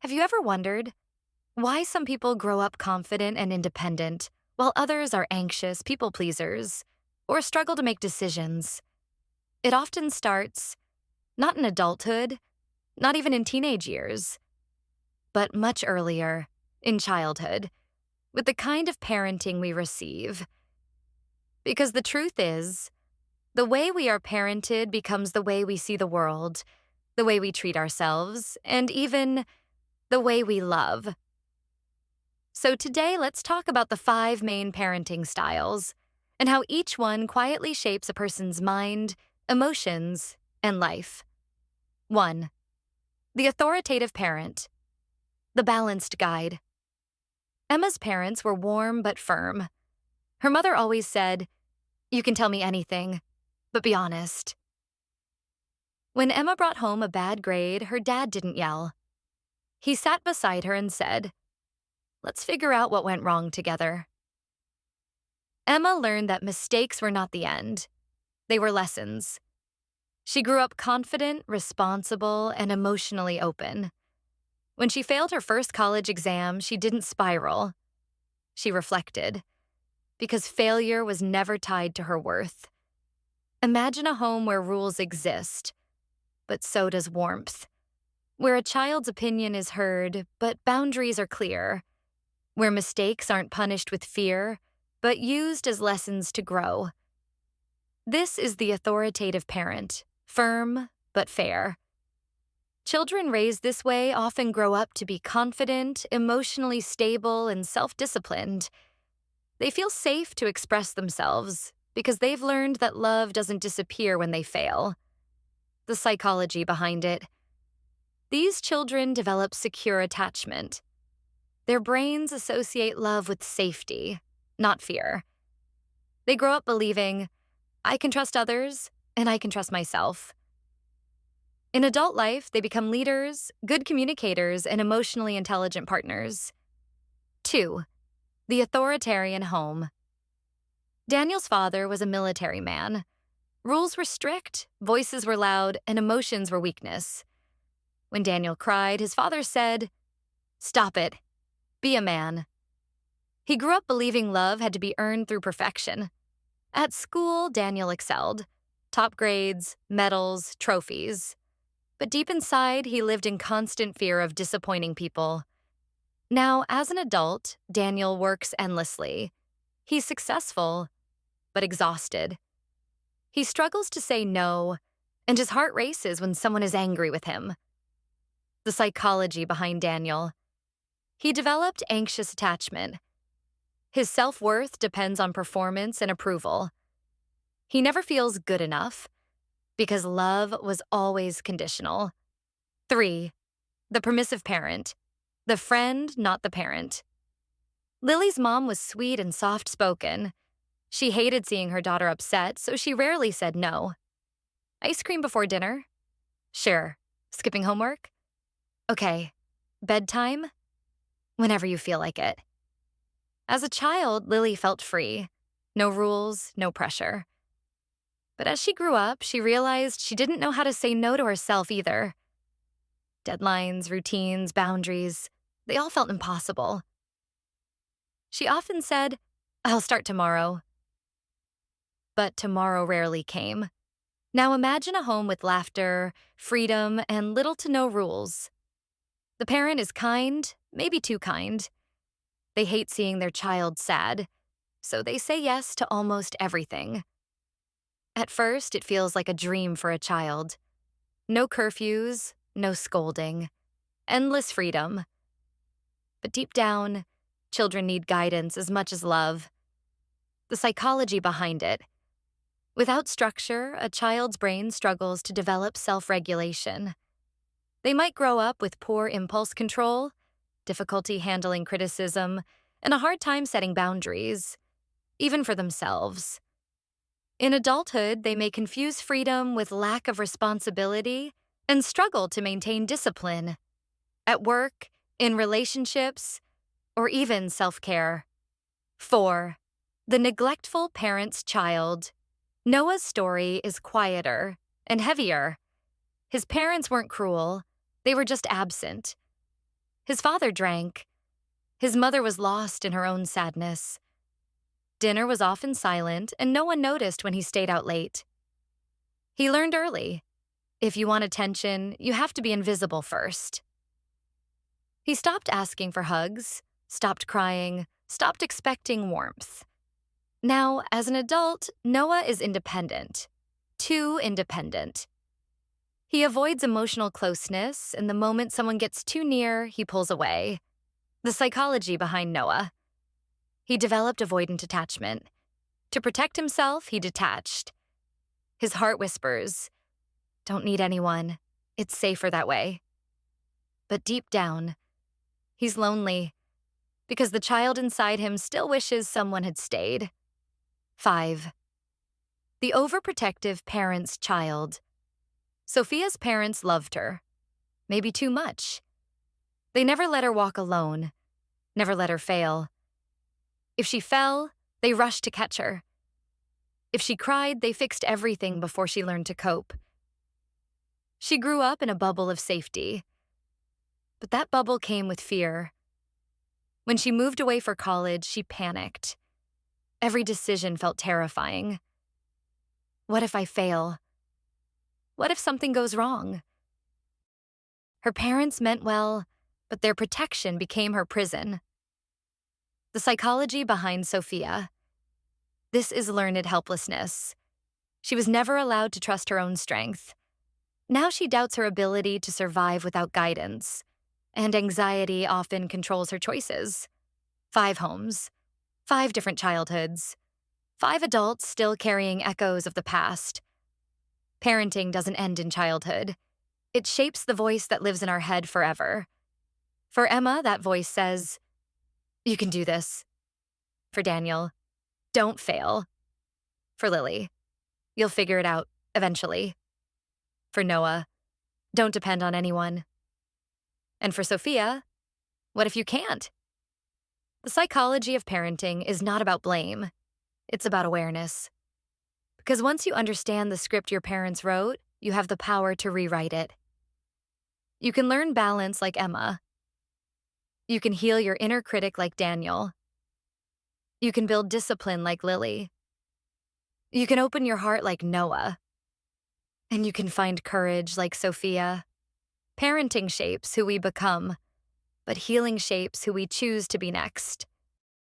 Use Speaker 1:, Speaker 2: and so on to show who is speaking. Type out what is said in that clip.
Speaker 1: Have you ever wondered why some people grow up confident and independent, while others are anxious people pleasers or struggle to make decisions? It often starts not in adulthood, not even in teenage years, but much earlier, in childhood, with the kind of parenting we receive. Because the truth is, the way we are parented becomes the way we see the world, the way we treat ourselves, and even the way we love. So today, let's talk about the 5 main parenting styles and how each one quietly shapes a person's mind, emotions, and life. 1. The authoritative parent. The balanced guide. Emma's parents were warm but firm. Her mother always said, "You can tell me anything, but be honest." When Emma brought home a bad grade, her dad didn't yell. He sat beside her and said, "Let's figure out what went wrong together." Emma learned that mistakes were not the end. They were lessons. She grew up confident, responsible, and emotionally open. When she failed her first college exam, she didn't spiral. She reflected, because failure was never tied to her worth. Imagine a home where rules exist, but so does warmth. Where a child's opinion is heard, but boundaries are clear. Where mistakes aren't punished with fear, but used as lessons to grow. This is the authoritative parent, firm but fair. Children raised this way often grow up to be confident, emotionally stable, and self-disciplined. They feel safe to express themselves because they've learned that love doesn't disappear when they fail. The psychology behind it. These children develop secure attachment. Their brains associate love with safety, not fear. They grow up believing, I can trust others, and I can trust myself. In adult life, they become leaders, good communicators, and emotionally intelligent partners. 2. The authoritarian home. Daniel's father was a military man. Rules were strict, voices were loud, and emotions were weakness. When Daniel cried, his father said, "Stop it. Be a man." He grew up believing love had to be earned through perfection. At school, Daniel excelled. Top grades, medals, trophies. But deep inside, he lived in constant fear of disappointing people. Now, as an adult, Daniel works endlessly. He's successful, but exhausted. He struggles to say no, and his heart races when someone is angry with him. The psychology behind Daniel. He developed anxious attachment. His self-worth depends on performance and approval. He never feels good enough because love was always conditional. 3. The permissive parent. The friend, not the parent. Lily's mom was sweet and soft-spoken. She hated seeing her daughter upset, so she rarely said no. Ice cream before dinner? Sure. Skipping homework? Okay. Bedtime? Whenever you feel like it. As a child, Lily felt free. No rules, no pressure. But as she grew up, she realized she didn't know how to say no to herself either. Deadlines, routines, boundaries, they all felt impossible. She often said, "I'll start tomorrow." But tomorrow rarely came. Now imagine a home with laughter, freedom, and little to no rules. The parent is kind, maybe too kind. They hate seeing their child sad, so they say yes to almost everything. At first, it feels like a dream for a child. No curfews, no scolding, endless freedom. But deep down, children need guidance as much as love. The psychology behind it. Without structure, a child's brain struggles to develop self-regulation. They might grow up with poor impulse control, difficulty handling criticism, and a hard time setting boundaries, even for themselves. In adulthood, they may confuse freedom with lack of responsibility and struggle to maintain discipline at work, in relationships, or even self-care. 4. The neglectful parent's child. Noah's story is quieter and heavier. His parents weren't cruel, they were just absent. His father drank. His mother was lost in her own sadness. Dinner was often silent, and no one noticed when he stayed out late. He learned early, if you want attention, you have to be invisible first. He stopped asking for hugs, stopped crying, stopped expecting warmth. Now, as an adult, Noah is independent. Too independent. He avoids emotional closeness, and the moment someone gets too near, he pulls away. The psychology behind Noah. He developed avoidant attachment. To protect himself, he detached. His heart whispers, "Don't need anyone. It's safer that way." But deep down, he's lonely because the child inside him still wishes someone had stayed. 5. The overprotective parent's child. Sophia's parents loved her, maybe too much. They never let her walk alone, never let her fail. If she fell, they rushed to catch her. If she cried, they fixed everything before she learned to cope. She grew up in a bubble of safety, but that bubble came with fear. When she moved away for college, she panicked. Every decision felt terrifying. What if I fail? What if something goes wrong? Her parents meant well, but their protection became her prison. The psychology behind Sophia. This is learned helplessness. She was never allowed to trust her own strength. Now she doubts her ability to survive without guidance, and anxiety often controls her choices. 5 homes, 5 different childhoods, 5 adults still carrying echoes of the past. Parenting doesn't end in childhood. It shapes the voice that lives in our head forever. For Emma, that voice says, "You can do this." For Daniel, "Don't fail." For Lily, "You'll figure it out eventually." For Noah, "Don't depend on anyone." And for Sophia, "What if you can't?" The psychology of parenting is not about blame. It's about awareness. Because once you understand the script your parents wrote, you have the power to rewrite it. You can learn balance like Emma. You can heal your inner critic like Daniel. You can build discipline like Lily. You can open your heart like Noah. And you can find courage like Sophia. Parenting shapes who we become, but healing shapes who we choose to be next.